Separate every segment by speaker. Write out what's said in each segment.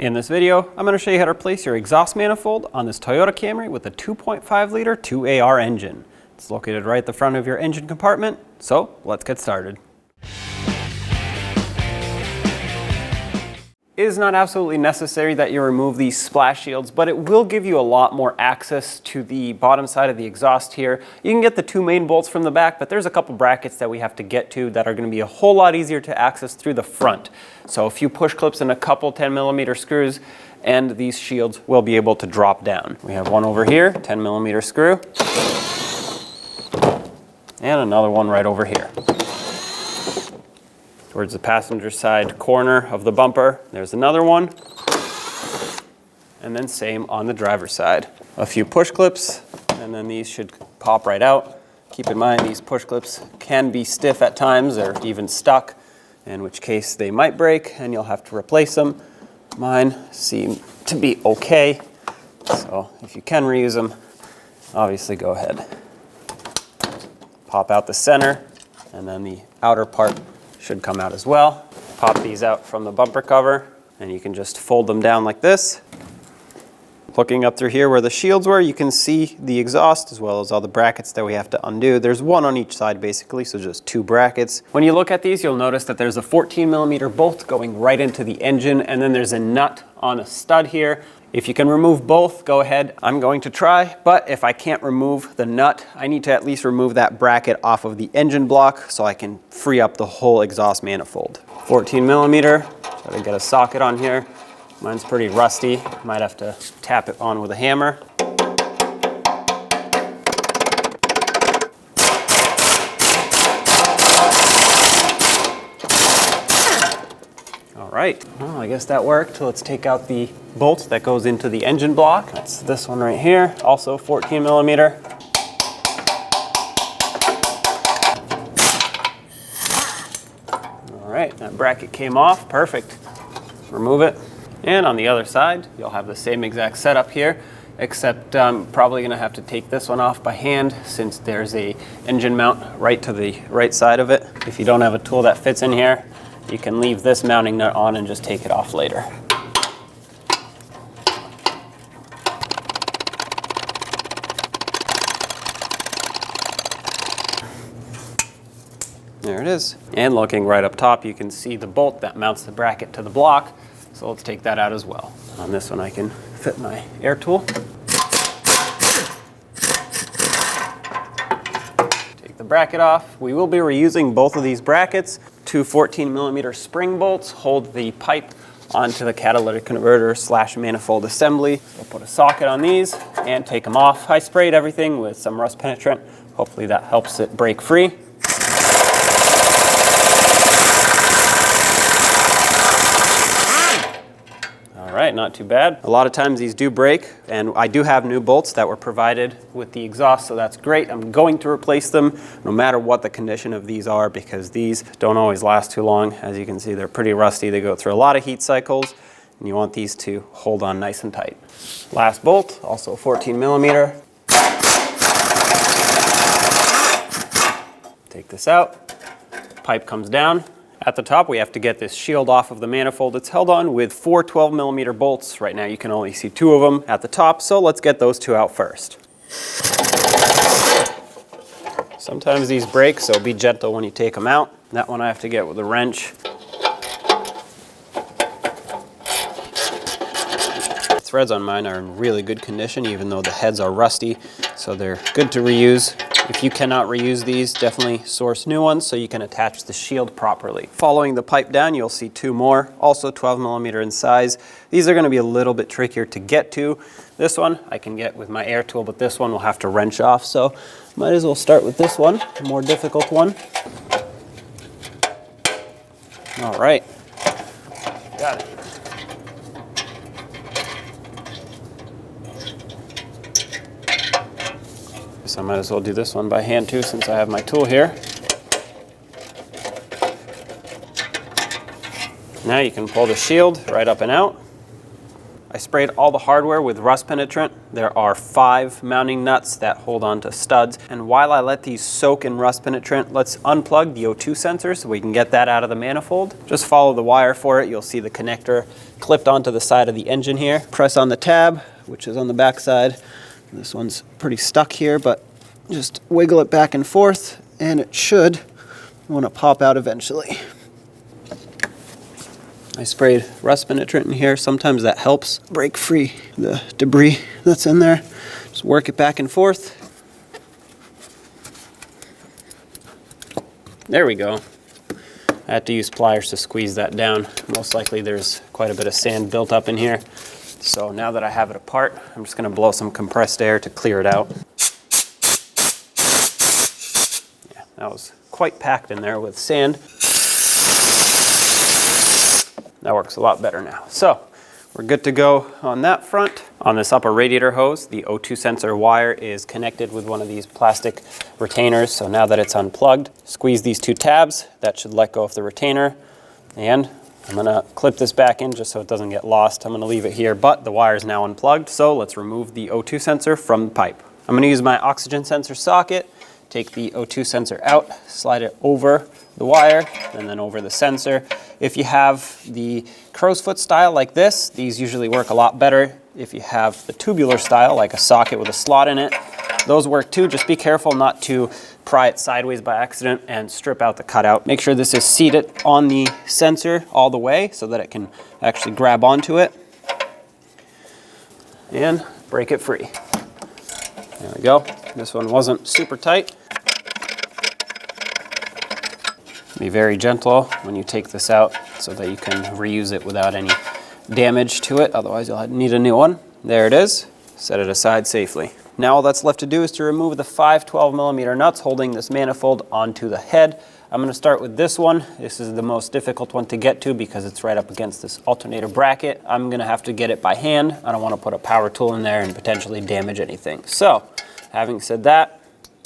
Speaker 1: In this video, I'm going to show you how to replace your exhaust manifold on this Toyota Camry with a 2.5 liter 2AR engine. It's located right at the front of your engine compartment, so let's get started. It is not absolutely necessary that you remove these splash shields, but it will give you a lot more access to the bottom side of the exhaust here. You can get the two main bolts from the back, but there's a couple brackets that we have to get to that are going to be a whole lot easier to access through the front. So a few push clips and a couple 10mm screws, and these shields will be able to drop down. We have one over here, 10mm screw, and another one right over here. Towards the passenger side corner of the bumper, there's another one. And then same on the driver's side. A few push clips, and then these should pop right out. Keep in mind these push clips can be stiff at times or even stuck, in which case they might break and you'll have to replace them. Mine seem to be okay, so if you can reuse them, obviously go ahead. Pop out the center, and then the outer part should come out as well. Pop these out from the bumper cover, and you can just fold them down like this. Looking up through here where the shields were, you can see the exhaust as well as all the brackets that we have to undo. There's one on each side basically, so just two brackets. When you look at these, you'll notice that there's a 14mm bolt going right into the engine, and then there's a nut on a stud here. If you can remove both, go ahead. I'm going to try, but if I can't remove the nut, I need to at least remove that bracket off of the engine block so I can free up the whole exhaust manifold. 14mm, try to get a socket on here. Mine's pretty rusty, might have to tap it on with a hammer. All right, well, I guess that worked. Let's take out the bolt that goes into the engine block. That's this one right here, also 14mm. All right, that bracket came off, perfect. Remove it. And on the other side, you'll have the same exact setup here, except I'm probably gonna have to take this one off by hand since there's a engine mount right to the right side of it. If you don't have a tool that fits in here, you can leave this mounting nut on and just take it off later. There it is. And looking right up top, you can see the bolt that mounts the bracket to the block. So let's take that out as well. On this one, I can fit my air tool. Take the bracket off. We will be reusing both of these brackets. Two 14mm spring bolts hold the pipe onto the catalytic converter / manifold assembly. We'll put a socket on these and take them off. I sprayed everything with some rust penetrant. Hopefully that helps it break free. All right, not too bad. A lot of times these do break, and I do have new bolts that were provided with the exhaust, so that's great. I'm going to replace them no matter what the condition of these are, because these don't always last too long. As you can see, they're pretty rusty. They go through a lot of heat cycles, and you want these to hold on nice and tight. Last bolt, also 14mm. Take this out. Pipe comes down. At the top, we have to get this shield off of the manifold. It's held on with four 12mm bolts. Right now, you can only see two of them at the top, so let's get those two out first. Sometimes these break, so be gentle when you take them out. That one I have to get with a wrench. The threads on mine are in really good condition, even though the heads are rusty, so they're good to reuse. If you cannot reuse these, definitely source new ones so you can attach the shield properly. Following the pipe down, you'll see two more, also 12mm in size. These are going to be a little bit trickier to get to. This one I can get with my air tool, but this one will have to wrench off, so might as well start with this one, the more difficult one. All right, got it. So I might as well do this one by hand too, since I have my tool here. Now you can pull the shield right up and out. I sprayed all the hardware with rust penetrant. There are 5 mounting nuts that hold on to studs. And while I let these soak in rust penetrant, let's unplug the O2 sensor so we can get that out of the manifold. Just follow the wire for it. You'll see the connector clipped onto the side of the engine here. Press on the tab, which is on the back side. This one's pretty stuck here, but just wiggle it back and forth and it should want to pop out eventually. I sprayed rust penetrant in here. Sometimes that helps break free the debris that's in there. Just work it back and forth. There we go. I had to use pliers to squeeze that down. Most likely there's quite a bit of sand built up in here. So now that I have it apart, I'm just going to blow some compressed air to clear it out. Yeah, that was quite packed in there with sand. That works a lot better now. So we're good to go on that front. On this upper radiator hose, the O2 sensor wire is connected with one of these plastic retainers. So now that it's unplugged, squeeze these 2 tabs. That should let go of the retainer. And I'm gonna clip this back in just so it doesn't get lost. I'm gonna leave it here, but the wire is now unplugged. So let's remove the O2 sensor from the pipe. I'm gonna use my oxygen sensor socket, take the O2 sensor out, slide it over the wire and then over the sensor. If you have the crow's foot style like this, these usually work a lot better. If you have the tubular style, like a socket with a slot in it, those work too. Just be careful not to pry it sideways by accident and strip out the cutout. Make sure this is seated on the sensor all the way so that it can actually grab onto it. And break it free. There we go. This one wasn't super tight. Be very gentle when you take this out so that you can reuse it without any damage to it. Otherwise you'll need a new one. There it is. Set it aside safely. Now all that's left to do is to remove the 5 12mm nuts holding this manifold onto the head. I'm going to start with this one. This is the most difficult one to get to because it's right up against this alternator bracket. I'm going to have to get it by hand. I don't want to put a power tool in there and potentially damage anything. So having said that,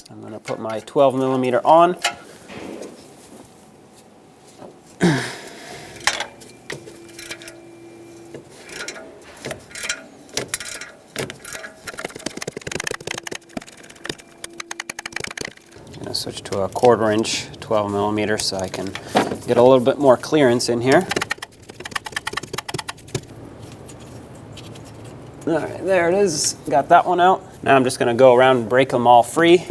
Speaker 1: I'm going to put my 12mm on. I'm going to switch to a 1/4 inch 12mm so I can get a little bit more clearance in here. All right, there it is. Got that one out. Now I'm just going to go around and break them all free,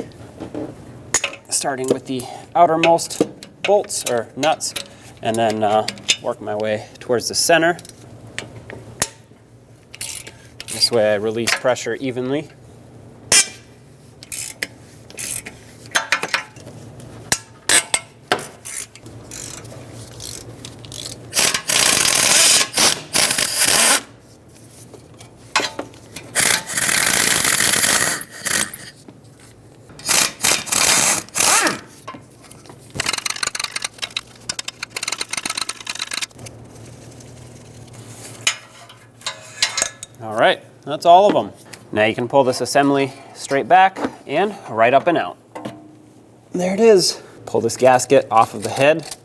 Speaker 1: starting with the outermost bolts or nuts, and then work my way towards the center. This way I release pressure evenly. All right, that's all of them. Now you can pull this assembly straight back and right up and out. There it is. Pull this gasket off of the head.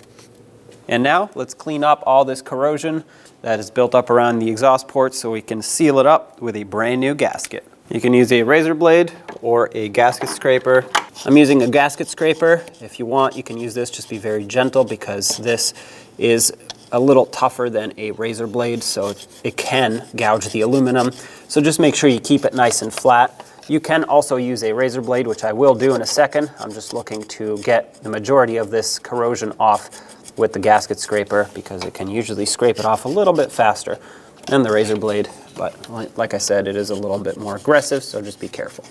Speaker 1: And now let's clean up all this corrosion that is built up around the exhaust port so we can seal it up with a brand new gasket. You can use a razor blade or a gasket scraper. I'm using a gasket scraper. If you want, you can use this. Just be very gentle because this is a little tougher than a razor blade, so it can gouge the aluminum. So just make sure you keep it nice and flat. You can also use a razor blade, which I will do in a second. I'm just looking to get the majority of this corrosion off with the gasket scraper because it can usually scrape it off a little bit faster than the razor blade. But like I said, it is a little bit more aggressive, so just be careful.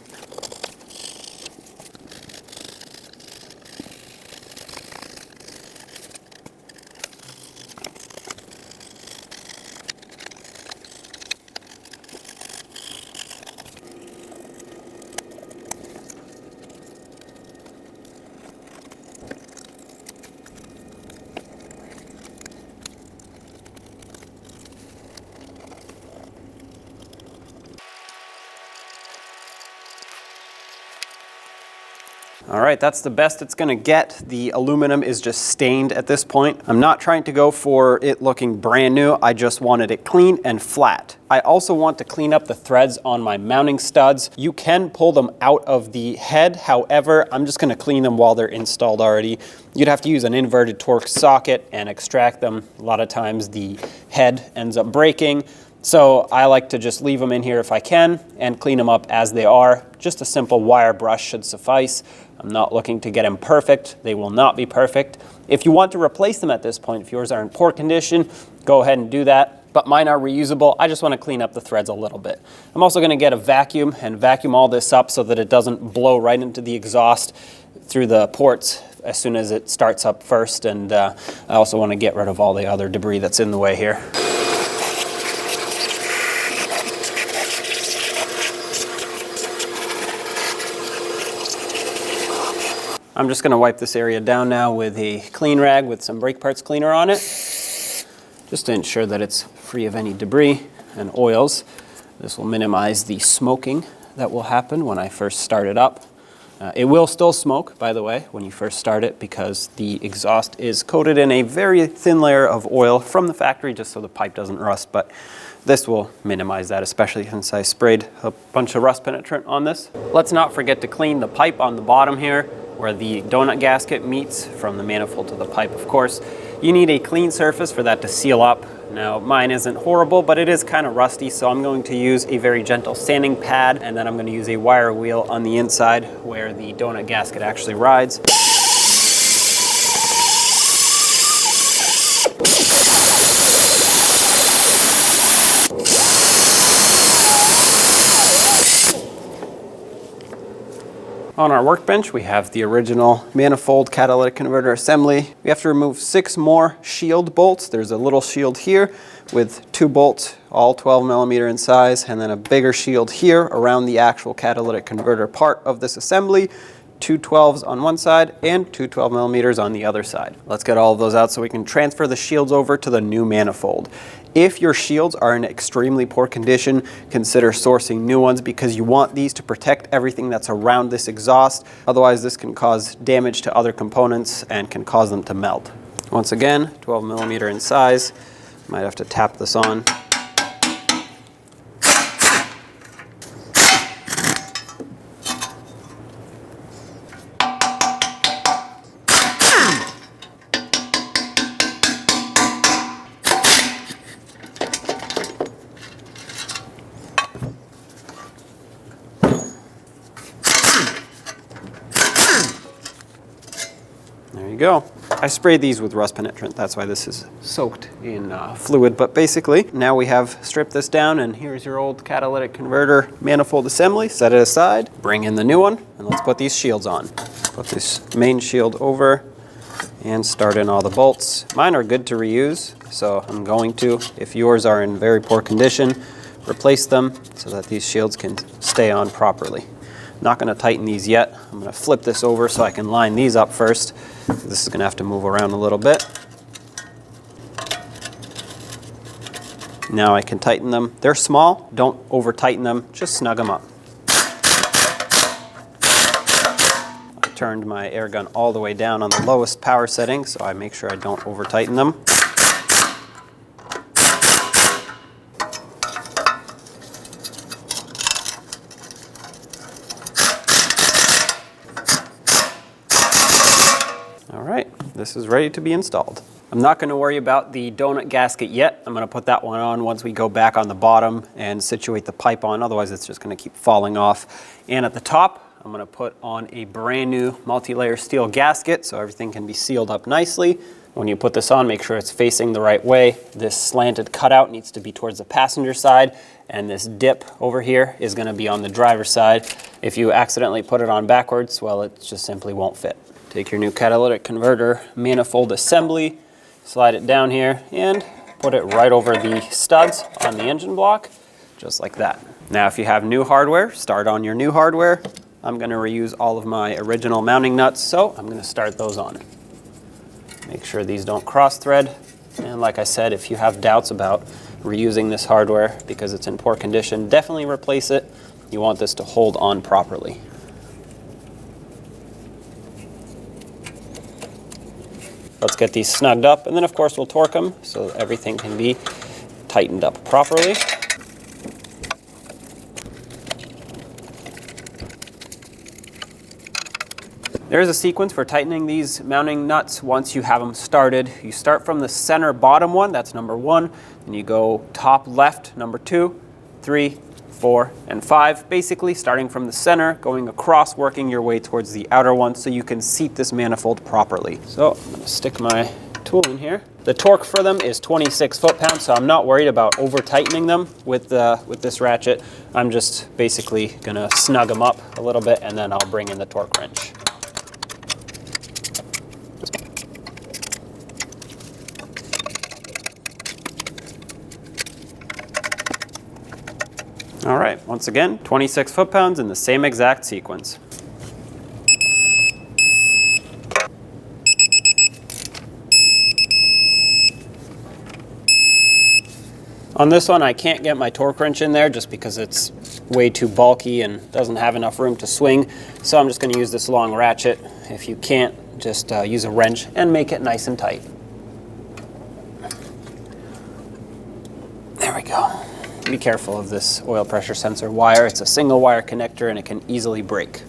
Speaker 1: All right, that's the best it's gonna get. The aluminum is just stained at this point. I'm not trying to go for it looking brand new. I just wanted it clean and flat. I also want to clean up the threads on my mounting studs. You can pull them out of the head. However, I'm just gonna clean them while they're installed already. You'd have to use an inverted Torx socket and extract them. A lot of times the head ends up breaking. So I like to just leave them in here if I can and clean them up as they are. Just a simple wire brush should suffice. I'm not looking to get them perfect. They will not be perfect. If you want to replace them at this point, if yours are in poor condition, go ahead and do that. But mine are reusable. I just want to clean up the threads a little bit. I'm also going to get a vacuum and vacuum all this up so that it doesn't blow right into the exhaust through the ports as soon as it starts up first. And I also want to get rid of all the other debris that's in the way here. I'm just going to wipe this area down now with a clean rag with some brake parts cleaner on it, just to ensure that it's free of any debris and oils. This will minimize the smoking that will happen when I first start it up. It will still smoke, by the way, when you first start it, because the exhaust is coated in a very thin layer of oil from the factory just so the pipe doesn't rust, but this will minimize that, especially since I sprayed a bunch of rust penetrant on this. Let's not forget to clean the pipe on the bottom here, where the donut gasket meets from the manifold to the pipe, of course. You need a clean surface for that to seal up. Now, mine isn't horrible, but it is kind of rusty, so I'm going to use a very gentle sanding pad, and then I'm going to use a wire wheel on the inside where the donut gasket actually rides. On our workbench, we have the original manifold catalytic converter assembly. We have to remove 6 more shield bolts. There's a little shield here with 2 bolts, all 12 millimeter in size, and then a bigger shield here around the actual catalytic converter part of this assembly. 2 12s on one side and 2 12 millimeters on the other side. Let's get all of those out so we can transfer the shields over to the new manifold. If your shields are in extremely poor condition, consider sourcing new ones because you want these to protect everything that's around this exhaust. Otherwise, this can cause damage to other components and can cause them to melt. Once again, 12 millimeter in size. Might have to tap this on. There you go. I sprayed these with rust penetrant, that's why this is soaked in fluid, but basically now we have stripped this down and here's your old catalytic converter manifold assembly. Set it aside, bring in the new one, and let's put these shields on. Put this main shield over and start in all the bolts. Mine are good to reuse, so I'm going to. If yours are in very poor condition, replace them so that these shields can stay on properly. Not going to tighten these yet. I'm going to flip this over so I can line these up first. This is going to have to move around a little bit. Now I can tighten them. They're small. Don't over tighten them. Just snug them up. I turned my air gun all the way down on the lowest power setting so I make sure I don't over tighten them. This is ready to be installed. I'm not going to worry about the donut gasket yet. I'm going to put that one on once we go back on the bottom and situate the pipe on, otherwise it's just going to keep falling off. And at the top, I'm going to put on a brand new multi-layer steel gasket so everything can be sealed up nicely. When you put this on, make sure it's facing the right way. This slanted cutout needs to be towards the passenger side, and this dip over here is going to be on the driver's side. If you accidentally put it on backwards, well, it just simply won't fit. Take your new catalytic converter manifold assembly, slide it down here, and put it right over the studs on the engine block, just like that. Now, if you have new hardware, start on your new hardware. I'm going to reuse all of my original mounting nuts, so I'm going to start those on. Make sure these don't cross thread. And like I said, if you have doubts about reusing this hardware because it's in poor condition, definitely replace it. You want this to hold on properly. let's get these snugged up, and then of course we'll torque them so everything can be tightened up properly. There is a sequence for tightening these mounting nuts once you have them started. You start from the center bottom one, that's number 1, and you go top left, number 2, 3, 4, and 5, basically starting from the center, going across, working your way towards the outer one so you can seat this manifold properly. So I'm going to stick my tool in here. The torque for them is 26 foot-pounds, so I'm not worried about over-tightening them with this ratchet. I'm just basically going to snug them up a little bit, and then I'll bring in the torque wrench. All right, once again, 26 foot-pounds in the same exact sequence. On this one, I can't get my torque wrench in there just because it's way too bulky and doesn't have enough room to swing. So I'm just going to use this long ratchet. If you can't, just use a wrench and make it nice and tight. There we go. Be careful of this oil pressure sensor wire. It's a single wire connector and it can easily break.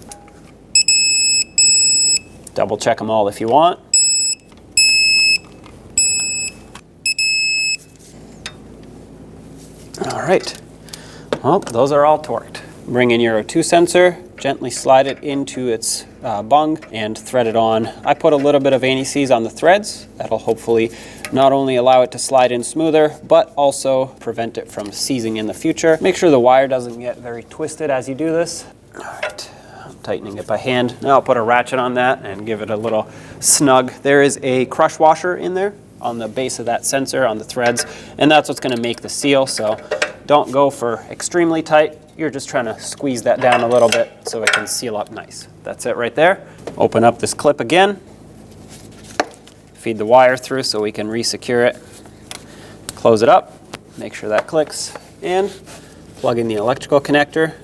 Speaker 1: Double check them all if you want. All right, well, those are all torqued. Bring in your O2 sensor, gently slide it into its bung and thread it on. I put a little bit of anti-seize on the threads. That'll hopefully not only allow it to slide in smoother, but also prevent it from seizing in the future. Make sure the wire doesn't get very twisted as you do this. All right, I'm tightening it by hand. Now I'll put a ratchet on that and give it a little snug. There is a crush washer in there on the base of that sensor on the threads, and that's what's gonna make the seal, so don't go for extremely tight. You're just trying to squeeze that down a little bit so it can seal up nice. That's it right there. Open up this clip again. Feed the wire through so we can re-secure it. Close it up, make sure that clicks, and plug in the electrical connector.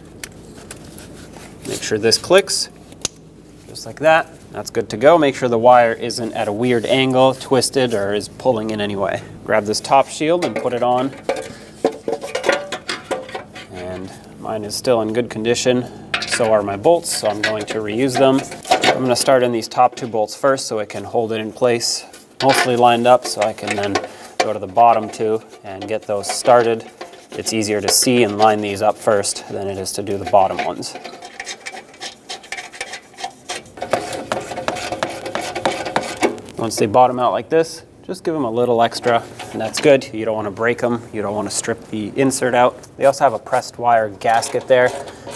Speaker 1: Make sure this clicks, just like that. That's good to go. Make sure the wire isn't at a weird angle, twisted, or is pulling in any way. Grab this top shield and put it on. And mine is still in good condition. So are my bolts, so I'm going to reuse them. I'm going to start in these top 2 bolts first so it can hold it in place, mostly lined up, so I can then go to the bottom 2 and get those started. It's easier to see and line these up first than it is to do the bottom ones. Once they bottom out like this, just give them a little extra, and that's good. You don't want to break them. You don't want to strip the insert out. They also have a pressed wire gasket there,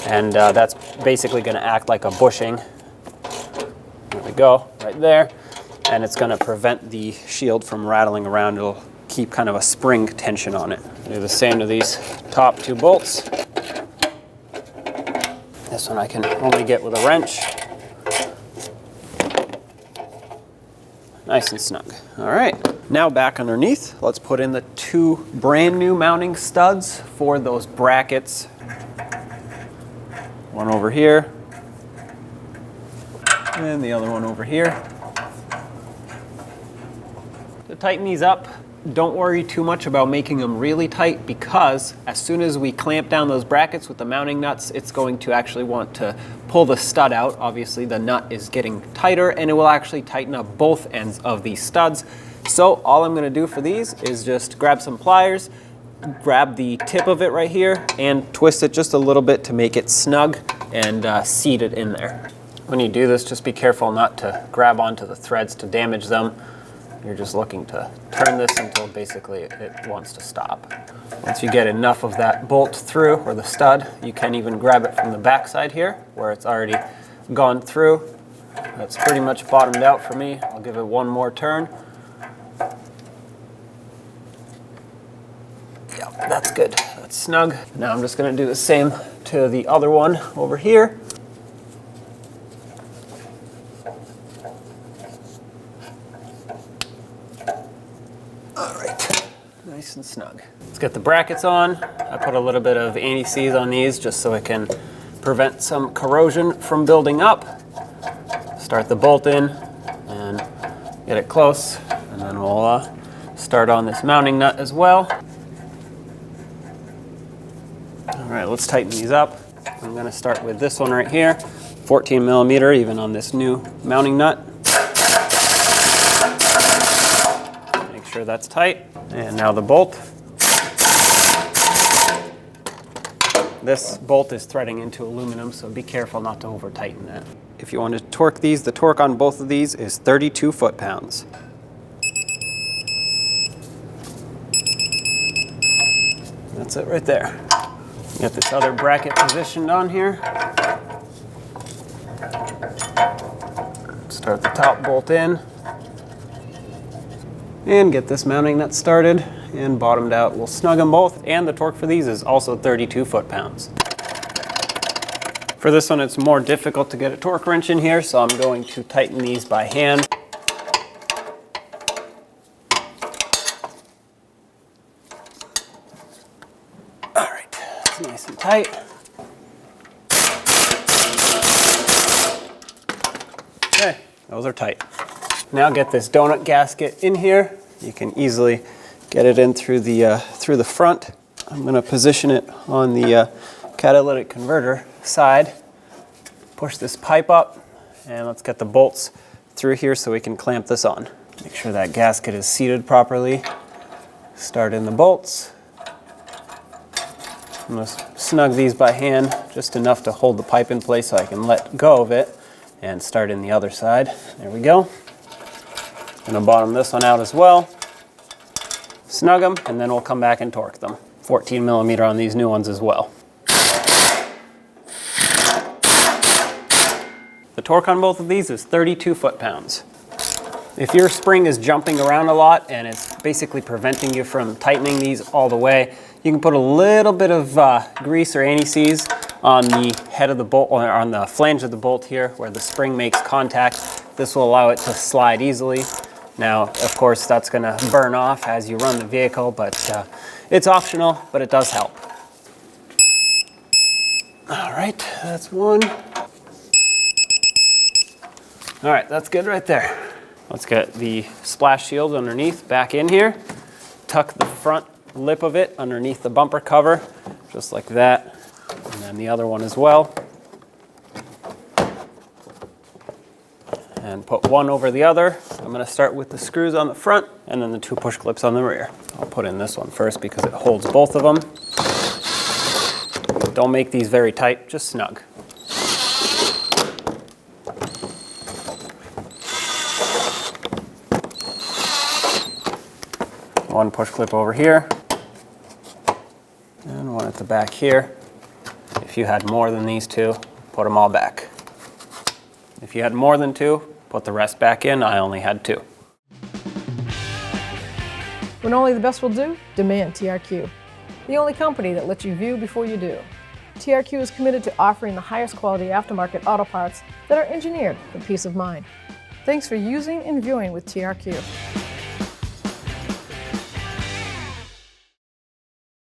Speaker 1: and that's basically going to act like a bushing. There we go, right there. And it's going to prevent the shield from rattling around. It'll keep kind of a spring tension on it. Do the same to these top 2 bolts. This one I can only get with a wrench. Nice and snug. All right, now back underneath, let's put in the 2 brand new mounting studs for those brackets. One over here, and the other one over here. To tighten these up, don't worry too much about making them really tight, because as soon as we clamp down those brackets with the mounting nuts, it's going to actually want to pull the stud out. Obviously the nut is getting tighter, and it will actually tighten up both ends of these studs. So all I'm going to do for these is just grab some pliers, grab the tip of it right here, and twist it just a little bit to make it snug and seat it in there. When you do this, just be careful not to grab onto the threads to damage them. You're just looking to turn this until basically it wants to stop. Once you get enough of that bolt through, or the stud, you can even grab it from the back side here where it's already gone through. That's pretty much bottomed out for me. I'll give it one more turn. Yeah, that's good. That's snug. Now I'm just going to do the same to the other one over here. Nice and snug. Let's get the brackets on. I put a little bit of anti-seize on these just so it can prevent some corrosion from building up. Start the bolt in and get it close. And we'll start on this mounting nut as well. All right, let's tighten these up. I'm gonna start with this one right here, 14 millimeter, even on this new mounting nut. Make sure that's tight. And now the bolt. This bolt is threading into aluminum, so be careful not to over tighten that. If you want to torque these, the torque on both of these is 32 foot-pounds. That's it right there. Get this other bracket positioned on here. Start the top bolt in. And get this mounting nut started and bottomed out. We'll snug them both, and the torque for these is also 32 foot-pounds. For this one, it's more difficult to get a torque wrench in here, so I'm going to tighten these by hand. All right, it's nice and tight. Okay, those are tight. Now get this donut gasket in here. You can easily get it in through the front. I'm going to position it on the catalytic converter side. Push this pipe up, and let's get the bolts through here so we can clamp this on. Make sure that gasket is seated properly. Start in the bolts. I'm going to snug these by hand, just enough to hold the pipe in place so I can let go of it and start in the other side. There we go. I'm going to bottom this one out as well. Snug them, and then we'll come back and torque them. 14 millimeter on these new ones as well. The torque on both of these is 32 foot-pounds. If your spring is jumping around a lot and it's basically preventing you from tightening these all the way, you can put a little bit of grease or anti-seize on the head of the bolt, or on the flange of the bolt here where the spring makes contact. This will allow it to slide easily. Now, of course, that's going to burn off as you run the vehicle, but it's optional, but it does help. All right, that's one. All right, that's good right there. Let's get the splash shield underneath back in here. Tuck the front lip of it underneath the bumper cover, just like that. And then the other one as well. And put one over the other. I'm going to start with the screws on the front and then the two push clips on the rear. I'll put in this one first because it holds both of them. Don't make these very tight, just snug. One push clip over here and one at the back here. If you had more than these two, put them all back. If you had more than two, put the rest back in. I only had two.
Speaker 2: When only the best will do, demand TRQ. The only company that lets you view before you do. TRQ is committed to offering the highest quality aftermarket auto parts that are engineered for peace of mind. Thanks for using and viewing with TRQ.